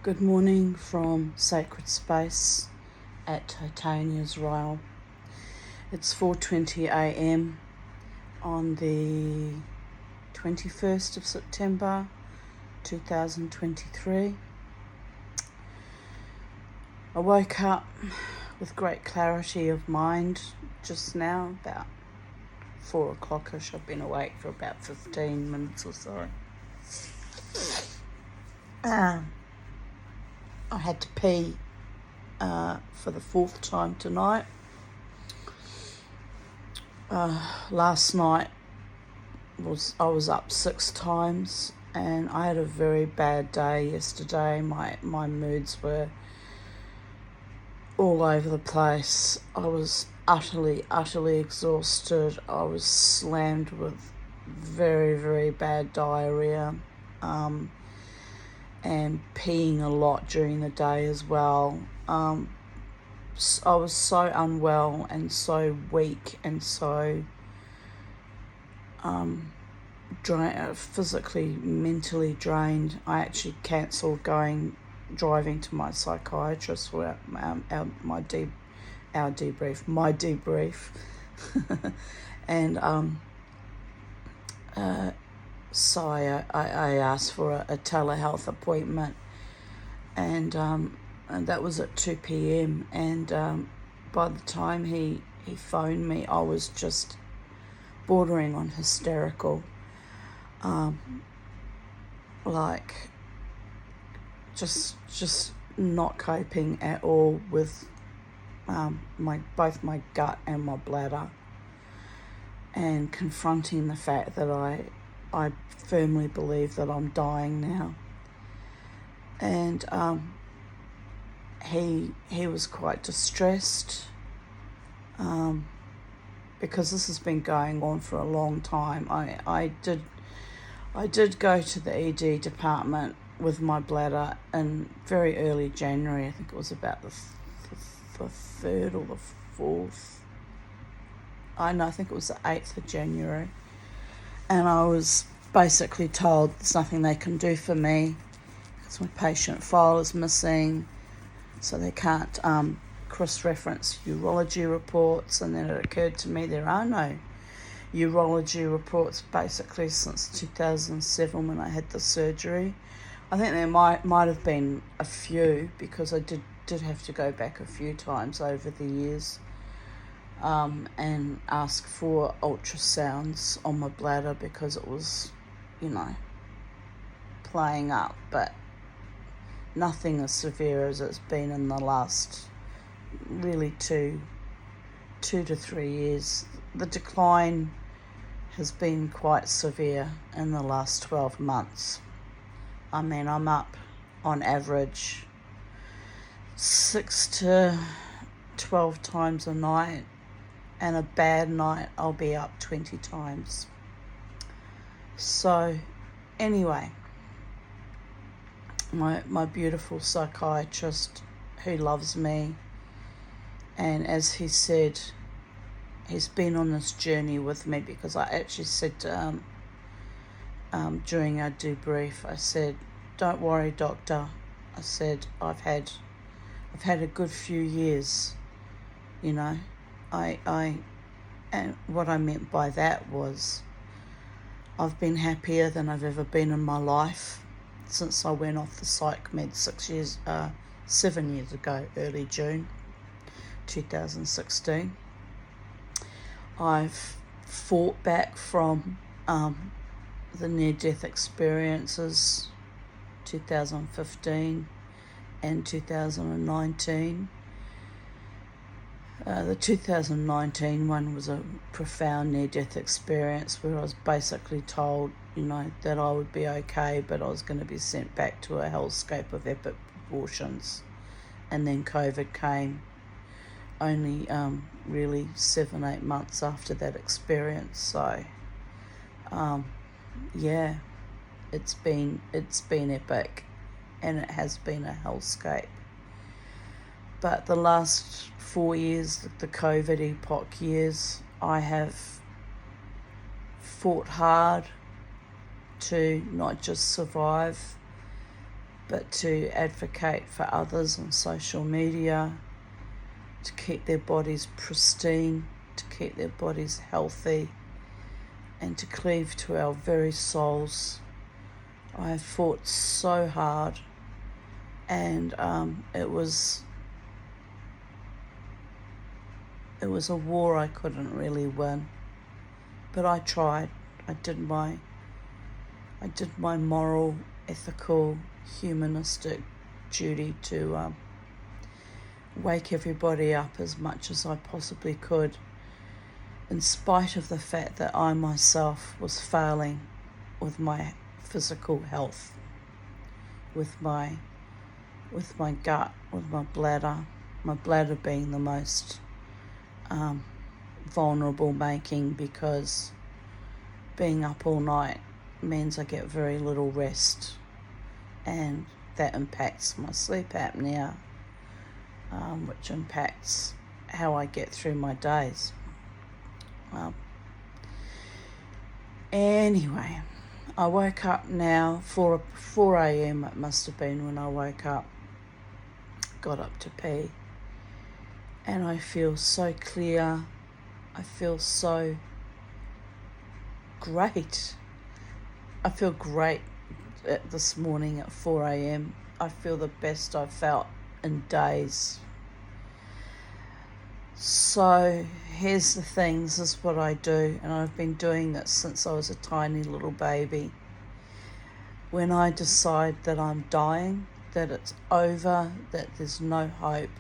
Good morning from Sacred Space at Titania's Rail. It's 4:20 a.m. on the 21st of September 2023. I woke up with great clarity of mind just now, about 4 o'clock-ish. I've been awake for about 15 minutes or so. I had to pee for the fourth time tonight. Last night I was up 6 times, and I had a very bad day yesterday. My moods were all over the place. I was utterly exhausted. I was slammed with very, very bad diarrhea. And peeing a lot during the day as well. I was so unwell and so weak and so physically, mentally drained. I actually cancelled driving to my psychiatrist for my debrief, and so I asked for a telehealth appointment, and that was at 2 p.m. And by the time he phoned me, I was just bordering on hysterical, like just not coping at all with both my gut and my bladder, and confronting the fact that I firmly believe that I'm dying now. And he was quite distressed because this has been going on for a long time. I did go to the ED department with my bladder in very early January. I think it was about the 3rd or the 4th. I think it was the 8th of January. And I was basically told there's nothing they can do for me because my patient file is missing, so they can't cross-reference urology reports. And then it occurred to me there are no urology reports basically since 2007 when I had the surgery. I think there might have been a few, because I did have to go back a few times over the years. And ask for ultrasounds on my bladder because it was, playing up, but nothing as severe as it's been in the last really 2 to 3 years. The decline has been quite severe in the last 12 months. I mean, I'm up on average 6 to 12 times a night. And a bad night, I'll be up 20 times. So, anyway, my beautiful psychiatrist who loves me, and as he said, he's been on this journey with me, because I actually said to during our debrief, I said, "Don't worry, doctor." I said, I've had a good few years, and what I meant by that was I've been happier than I've ever been in my life since I went off the psych med 7 years ago, early June 2016. I've fought back from the near-death experiences 2015 and 2019. The 2019 one was a profound near-death experience where I was basically told, that I would be okay, but I was going to be sent back to a hellscape of epic proportions. And then COVID came only really 7-8 months after that experience. So, it's been epic, and it has been a hellscape. But the last 4 years, the COVID epoch years, I have fought hard to not just survive, but to advocate for others on social media, to keep their bodies pristine, to keep their bodies healthy, and to cleave to our very souls. I have fought so hard, and it was a war I couldn't really win, but I tried. I did my moral, ethical, humanistic duty to wake everybody up as much as I possibly could, in spite of the fact that I myself was failing with my physical health, with my gut, with my bladder being the most vulnerable making, because being up all night means I get very little rest, and that impacts my sleep apnea, which impacts how I get through my days. Anyway, I woke up now, 4 a.m. it must have been when I woke up, got up to pee, and I feel so clear. I feel so great. I feel great this morning at 4 a.m. I feel the best I've felt in days. So here's the thing, this is what I do, and I've been doing this since I was a tiny little baby. When I decide that I'm dying, that it's over, that there's no hope,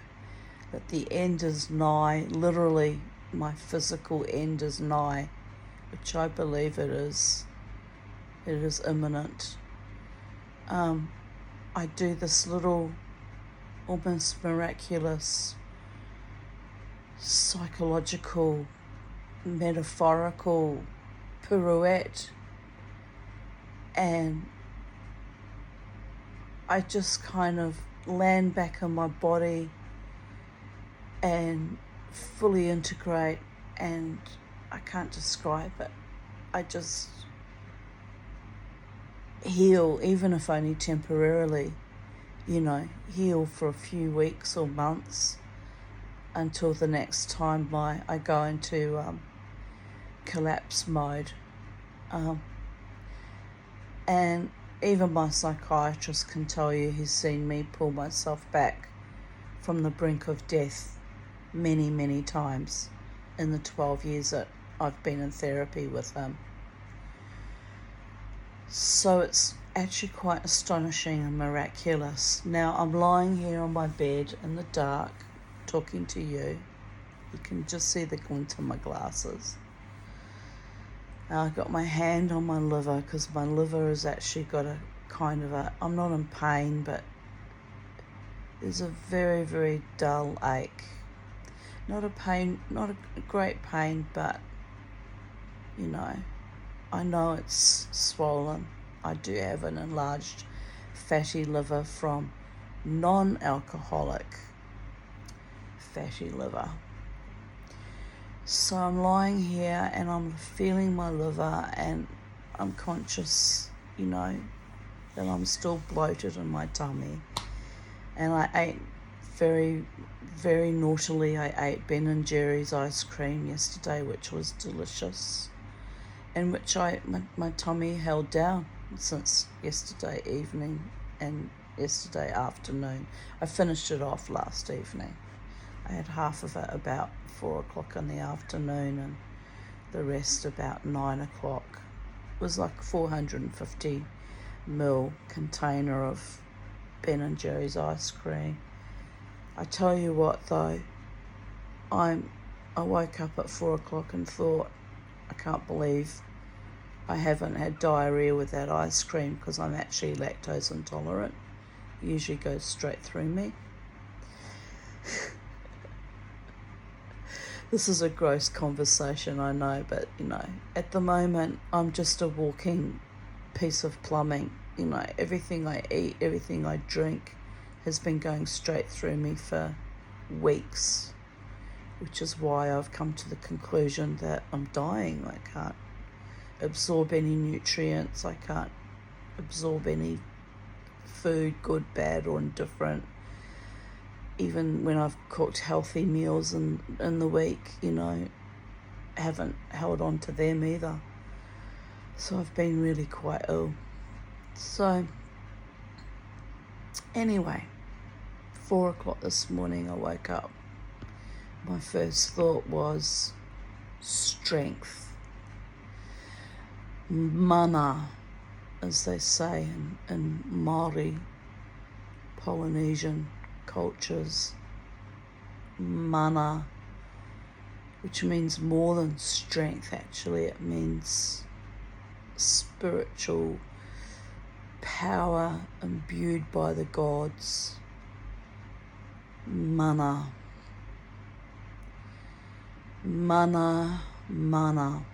that the end is nigh, literally my physical end is nigh, which I believe it is imminent. I do this little, almost miraculous, psychological, metaphorical pirouette, and I just kind of land back in my body and fully integrate, and I can't describe it. I just heal, even if only temporarily, heal for a few weeks or months, until the next time I go into collapse mode. And even my psychiatrist can tell you he's seen me pull myself back from the brink of death many, many times in the 12 years that I've been in therapy with him. So it's actually quite astonishing and miraculous. Now I'm lying here on my bed in the dark, talking to you. You can just see the glint in my glasses. I've got my hand on my liver, because my liver has actually got a kind of I'm not in pain, but there's a very, very dull ache. Not a pain, not a great pain, but I know it's swollen. I do have an enlarged fatty liver from non-alcoholic fatty liver. So I'm lying here and I'm feeling my liver, and I'm conscious, that I'm still bloated in my tummy. And I ate very, very naughtily, I ate Ben & Jerry's ice cream yesterday, which was delicious, and which my tummy held down since yesterday evening and yesterday afternoon. I finished it off last evening. I had half of it about 4 o'clock in the afternoon and the rest about 9 o'clock. It was like a 450 ml container of Ben & Jerry's ice cream. I tell you what though, I woke up at 4 o'clock and thought, I can't believe I haven't had diarrhea with that ice cream, because I'm actually lactose intolerant. It usually goes straight through me. This is a gross conversation, I know, but, at the moment, I'm just a walking piece of plumbing. Everything I eat, everything I drink has been going straight through me for weeks, which is why I've come to the conclusion that I'm dying. I can't absorb any nutrients. I can't absorb any food, good, bad, or indifferent. Even when I've cooked healthy meals in the week, haven't held on to them either. So I've been really quite ill. So anyway, 4:00 this morning I woke up. My first thought was strength. Mana, as they say in Māori, Polynesian cultures. Mana, which means more than strength actually. It means spiritual power imbued by the gods. Mana. Mana, mana.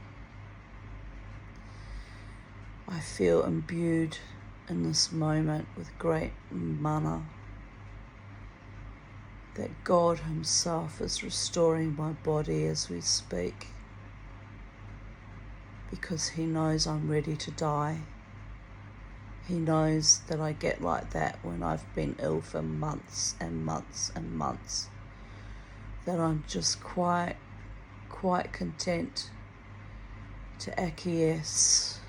I feel imbued in this moment with great mana, that God Himself is restoring my body as we speak, because He knows I'm ready to die. He knows that I get like that when I've been ill for months and months and months, that I'm just quite content to acquiesce,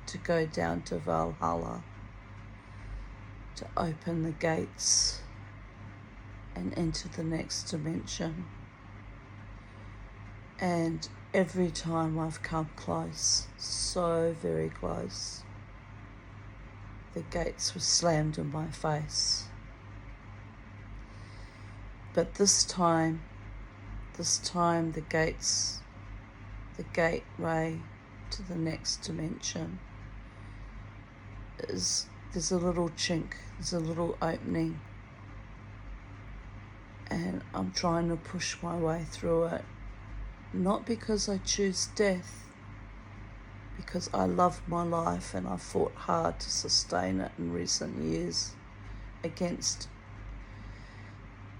to go down to Valhalla, to open the gates and enter the next dimension. And every time I've come close, so very close, the gates were slammed in my face. But this time the gateway to the next dimension there's a little chink, there's a little opening, and I'm trying to push my way through it, not because I choose death, because I love my life and I fought hard to sustain it in recent years against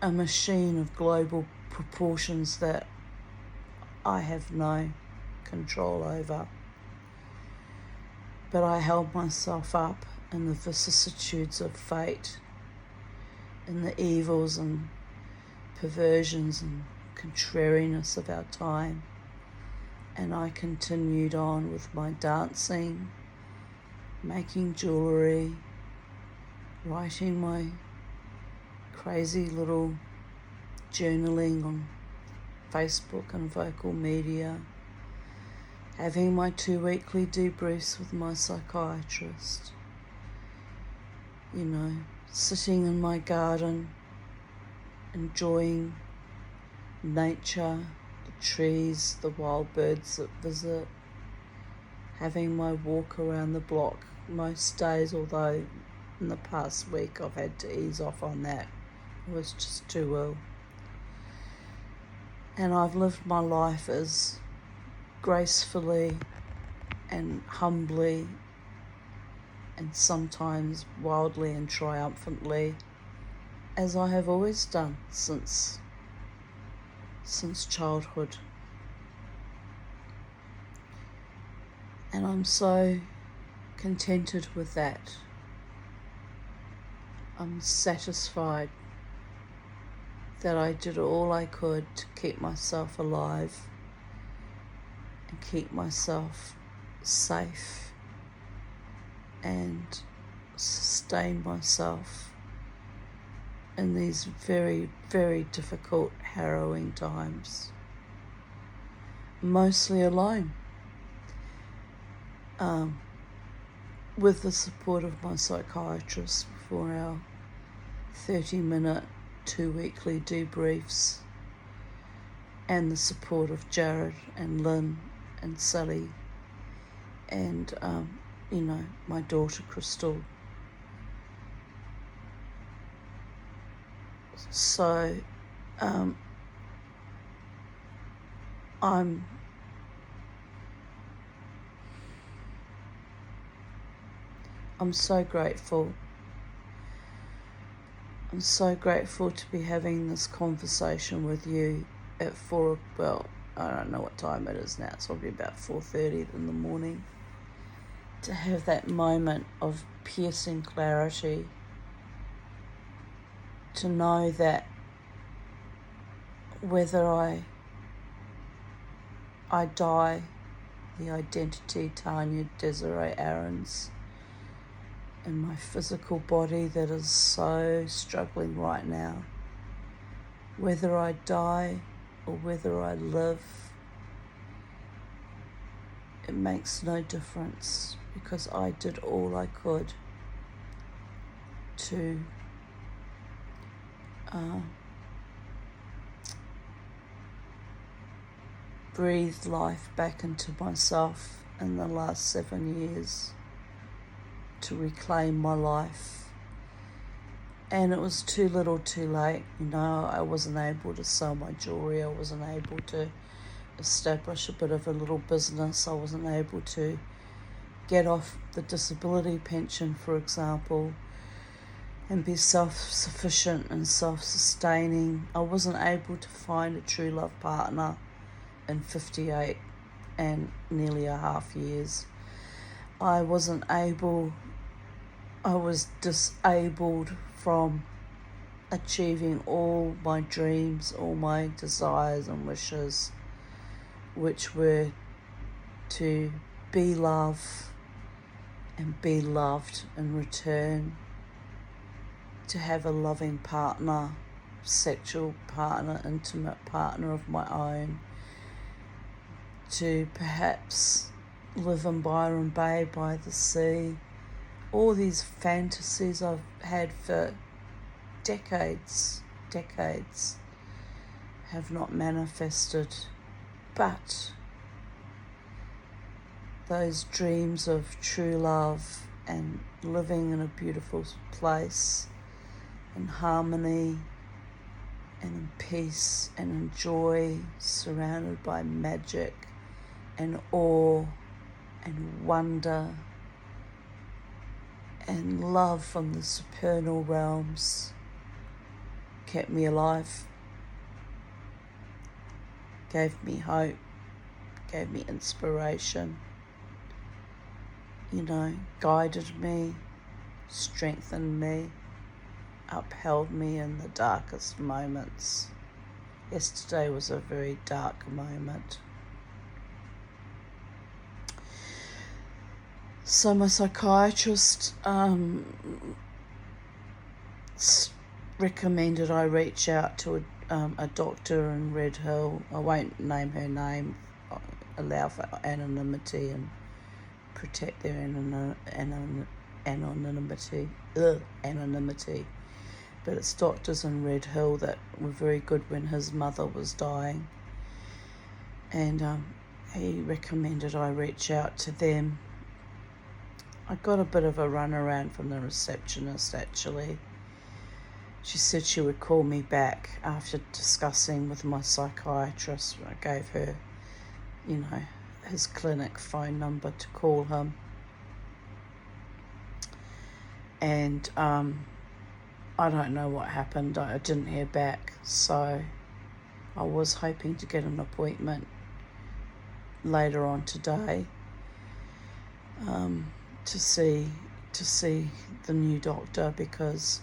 a machine of global proportions that I have no control over. But I held myself up in the vicissitudes of fate, in the evils and perversions and contrariness of our time, and I continued on with my dancing, making jewellery, writing my crazy little journaling on Facebook and Vocal Media, having my 2 weekly debriefs with my psychiatrist, sitting in my garden, enjoying nature, the trees, the wild birds that visit, having my walk around the block most days, although in the past week I've had to ease off on that. I was just too ill. And I've lived my life as gracefully and humbly and sometimes wildly and triumphantly as I have always done since childhood. And I'm so contented with that. I'm satisfied that I did all I could to keep myself alive and keep myself safe and sustain myself in these very, very difficult, harrowing times. Mostly alone, with the support of my psychiatrist for our 30-minute 2 weekly debriefs, and the support of Jared and Lynn and Sally and my daughter Crystal. So I'm so grateful. I'm so grateful to be having this conversation with you at I don't know what time it is now. It's probably about 4:30 in the morning. to have that moment of piercing clarity, to know that whether I die, the identity Tanya Desiree Aarons, in my physical body that is so struggling right now, whether I die or whether I live, it makes no difference, because I did all I could to breathe life back into myself in the last 7 years, to reclaim my life. And it was too little too late. I wasn't able to sell my jewellery, I wasn't able to establish a bit of a little business, I wasn't able to get off the disability pension, for example, and be self-sufficient and self-sustaining. I wasn't able to find a true love partner in 58 and nearly a half years. I was disabled from achieving all my dreams, all my desires and wishes, which were to be loved and be loved in return, to have a loving partner, sexual partner, intimate partner of my own, to perhaps live in Byron Bay by the sea. All these fantasies I've had for decades have not manifested, but those dreams of true love and living in a beautiful place, in harmony and in peace and in joy, surrounded by magic and awe and wonder and love from the supernal realms, kept me alive, gave me hope, gave me inspiration, guided me, strengthened me, upheld me in the darkest moments. Yesterday was a very dark moment. So my psychiatrist recommended I reach out to a doctor in Red Hill. I won't name her name, allow for anonymity and protect their anonymity. But it's doctors in Red Hill that were very good when his mother was dying. And he recommended I reach out to them. I got a bit of a runaround from the receptionist, actually. She said she would call me back after discussing with my psychiatrist. I gave her, his clinic phone number to call him. And I don't know what happened. I didn't hear back. So I was hoping to get an appointment later on today to see the new doctor, because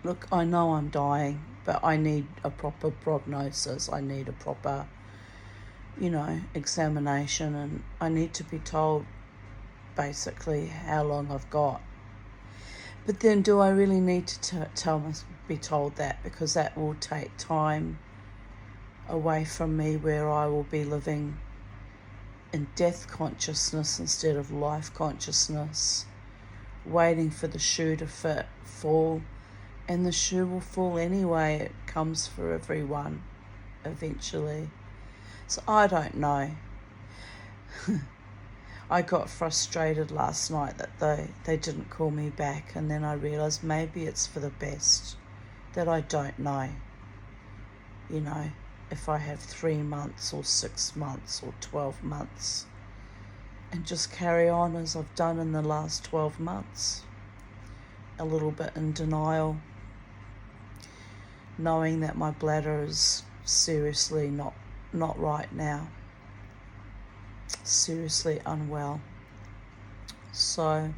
look, I know I'm dying, but I need a proper prognosis. I need a proper, examination, and I need to be told basically how long I've got. But then do I really need to be told that? Because that will take time away from me, where I will be living in death consciousness instead of life consciousness, waiting for the shoe to fall. And the shoe will fall anyway. It comes for everyone eventually. So I don't know. I got frustrated last night that they didn't call me back, and then I realised maybe it's for the best that I don't know. If I have 3 months or 6 months or 12 months, and just carry on as I've done in the last 12 months. A little bit in denial, knowing that my bladder is seriously not right now. seriously unwell. So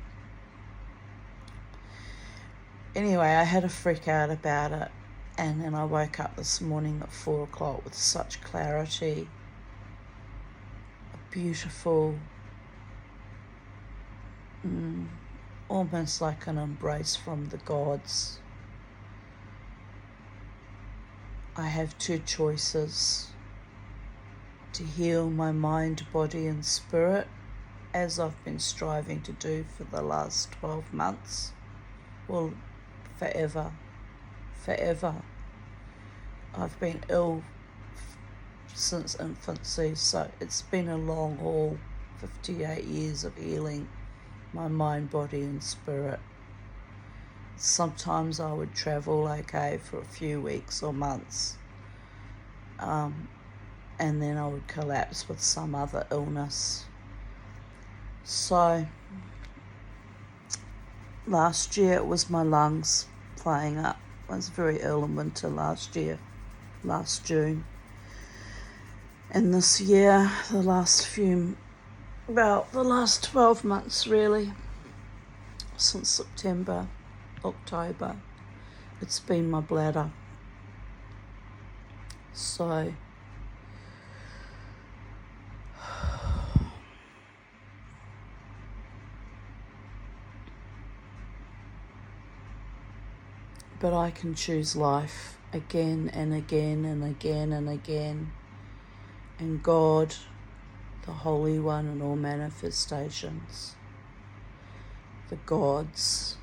anyway, I had a freak out about it, and then I woke up this morning at 4 o'clock with such clarity, a beautiful, almost like an embrace from the gods. I have two choices: to heal my mind, body and spirit, as I've been striving to do for the last 12 months, well, forever. I've been ill since infancy, so it's been a long haul, 58 years of healing my mind, body and spirit. Sometimes I would travel okay for a few weeks or months, and then I would collapse with some other illness. So last year it was my lungs playing up. I was very ill in winter last June. And this year, the last 12 months really, since September, October, it's been my bladder. So but I can choose life again and again and again and again. And God, the Holy One in all manifestations, the gods,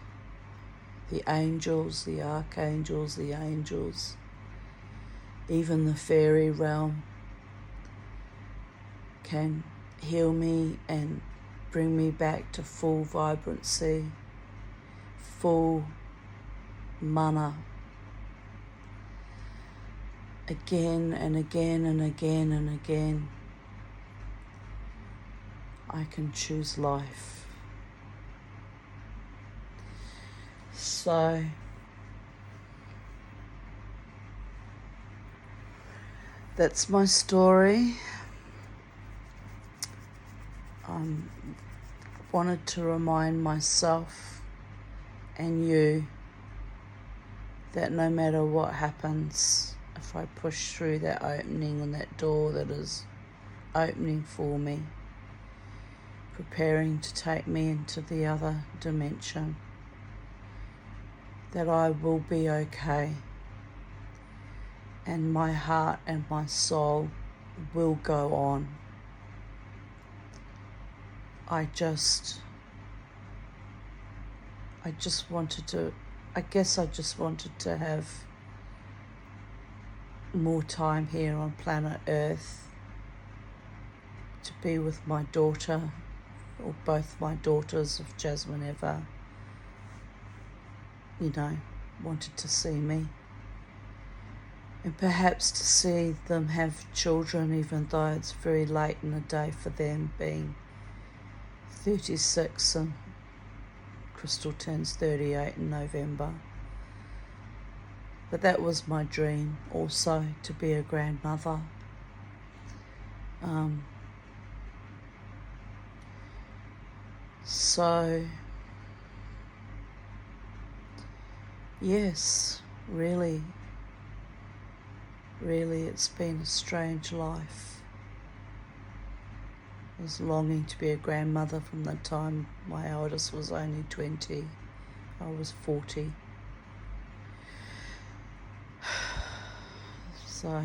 the angels, the archangels, the angels, even the fairy realm, can heal me and bring me back to full vibrancy, full mana, again and again and again and again. I can choose life. So that's my story. I wanted to remind myself and you that no matter what happens, if I push through that opening and that door that is opening for me, preparing to take me into the other dimension, that I will be okay, and my heart and my soul will go on. I just wanted to have more time here on planet Earth, to be with my daughter, or both my daughters, if Jasmine ever, wanted to see me. And perhaps to see them have children, even though it's very late in the day for them, being 36 and Crystal turns 38 in November. But that was my dream also, to be a grandmother. So yes, really it's been a strange life. I was longing to be a grandmother from the time my eldest was only 20. I was 40. So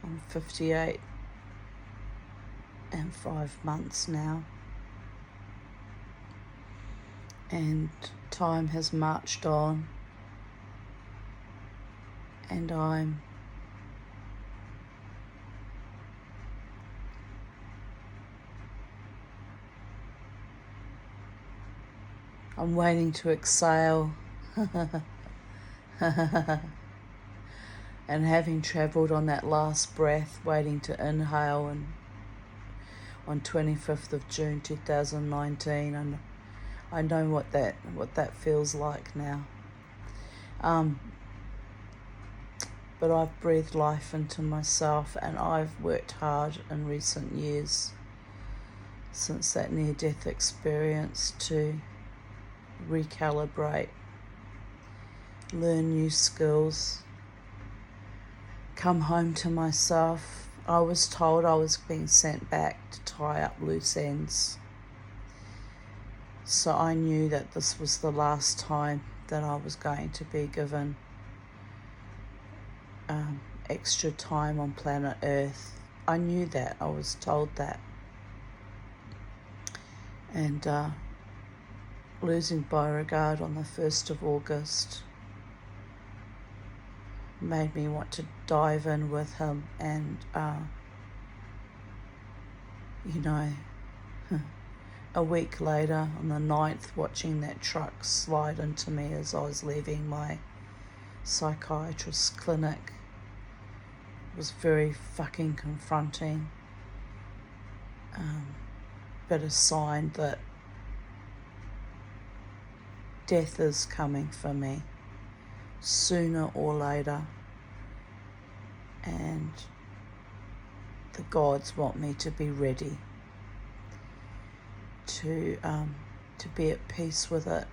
I'm 58 and 5 months now. And time has marched on. And I'm waiting to exhale. And having travelled on that last breath, waiting to inhale, and on 25th of June 2019, and I know what that feels like now. but I've breathed life into myself, and I've worked hard in recent years since that near-death experience to recalibrate, learn new skills, come home to myself. I was told I was being sent back to tie up loose ends. So I knew that this was the last time that I was going to be given extra time on planet Earth. I knew that. I was told that. And losing Beauregard on the 1st of August made me want to dive in with him, and a week later, on the 9th, watching that truck slide into me as I was leaving my psychiatrist's clinic was very fucking confronting, but a sign that death is coming for me sooner or later, and the gods want me to be ready to be at peace with it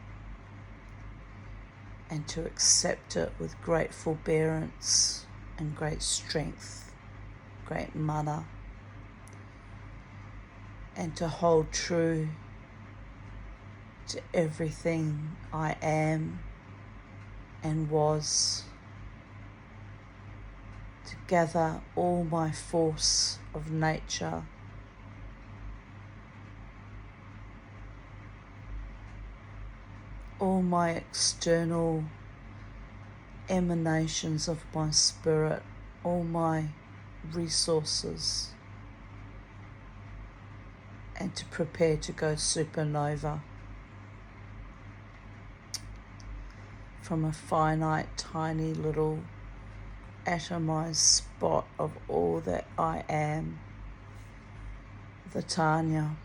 and to accept it with great forbearance and great strength, great mana, and to hold true to everything I am and was, to gather all my force of nature all my external emanations of my spirit, all my resources, and to prepare to go supernova from a finite, tiny little atomized spot of all that I am, the Tanya,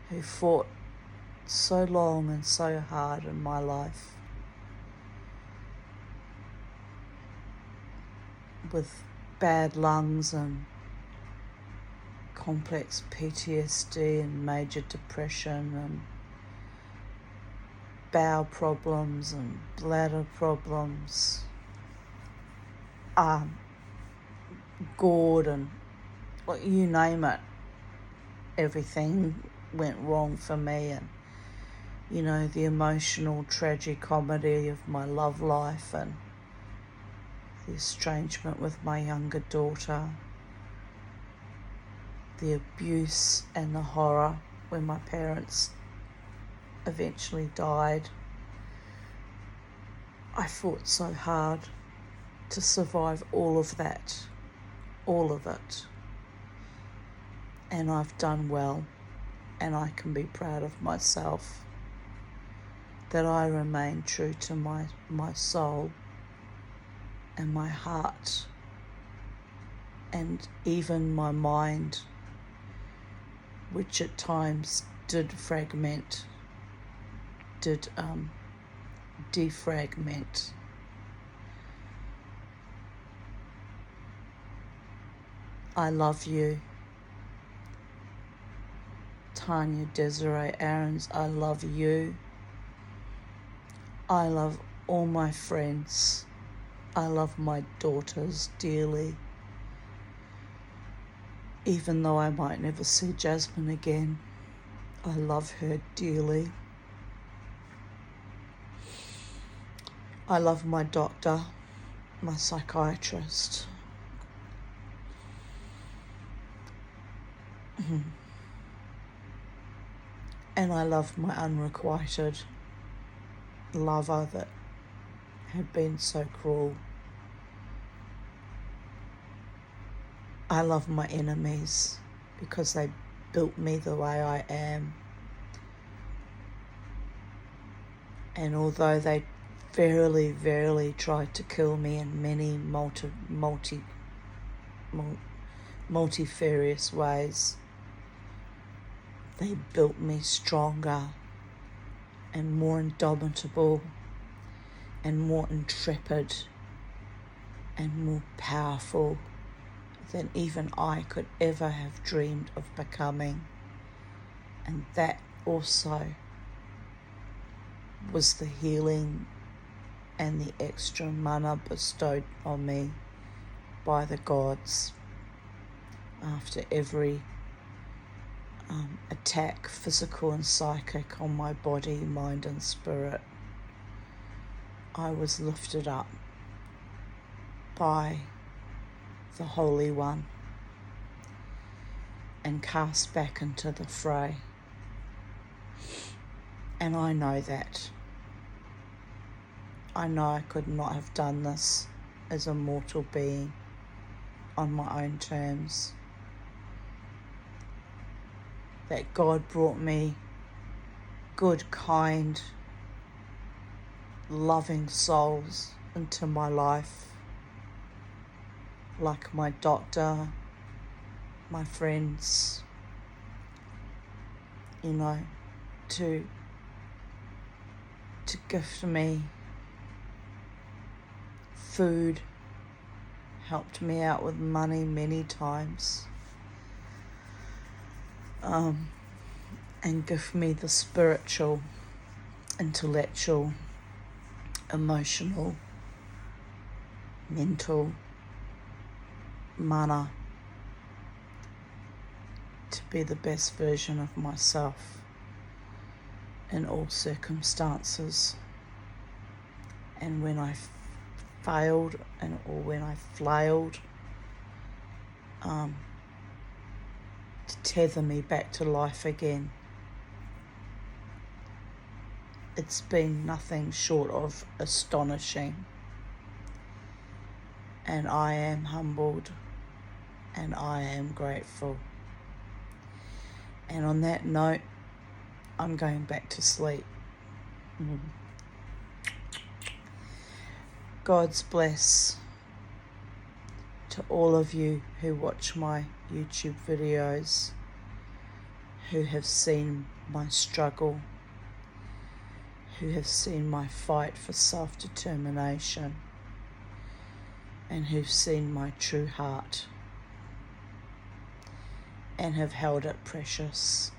who fought so long and so hard in my life with bad lungs and complex PTSD and major depression and bowel problems and bladder problems, GORD, and you name it, everything went wrong for me. And the emotional tragicomedy of my love life and the estrangement with my younger daughter, the abuse and the horror when my parents eventually died. I fought so hard to survive all of that, all of it. And I've done well, and I can be proud of myself that I remain true to my soul and my heart and even my mind, which at times did defragment. I love you, Tanya Desiree Aarons. I love you. I love all my friends. I love my daughters dearly. Even though I might never see Jasmine again, I love her dearly. I love my doctor, my psychiatrist. And I love my unrequited lover that had been so cruel. I love my enemies because they built me the way I am. And although they verily tried to kill me in many multifarious ways, they built me stronger and more indomitable and more intrepid and more powerful than even I could ever have dreamed of becoming. And that also was the healing and the extra mana bestowed on me by the gods after every attack, physical and psychic, on my body, mind and spirit. I was lifted up by the Holy One and cast back into the fray. And I know that. I know I could not have done this as a mortal being on my own terms. That God brought me good, kind, loving souls into my life, like my doctor, my friends, to gift me food, helped me out with money many times, and give me the spiritual, intellectual, emotional, mental mana to be the best version of myself in all circumstances. And when I failed or when I flailed, to tether me back to life again. It's been nothing short of astonishing. And I am humbled and I am grateful. And on that note, I'm going back to sleep. God's bless to all of you who watch my YouTube videos, who have seen my struggle, who have seen my fight for self-determination, and who've seen my true heart and have held it precious,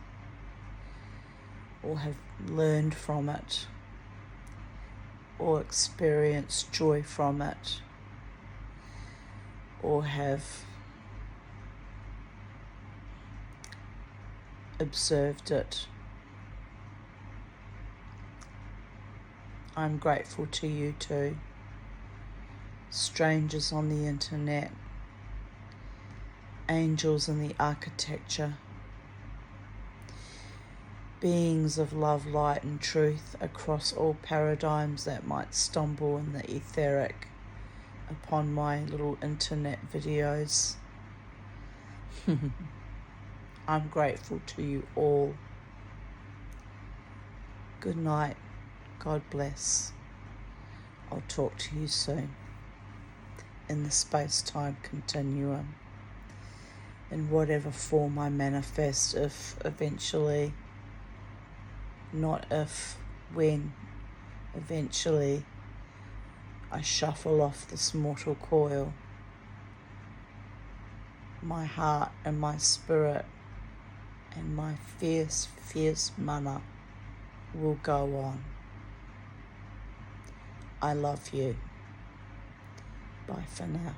or have learned from it, or experienced joy from it, or have observed it. I'm grateful to you too. Strangers on the internet, angels in the architecture, beings of love, light and truth across all paradigms that might stumble in the etheric upon my little internet videos. I'm grateful to you all. Good night. God bless. I'll talk to you soon in the space-time continuum, in whatever form I manifest, if eventually, not if, when eventually I shuffle off this mortal coil. My heart and my spirit and my fierce, fierce mana will go on. I love you. Bye for now.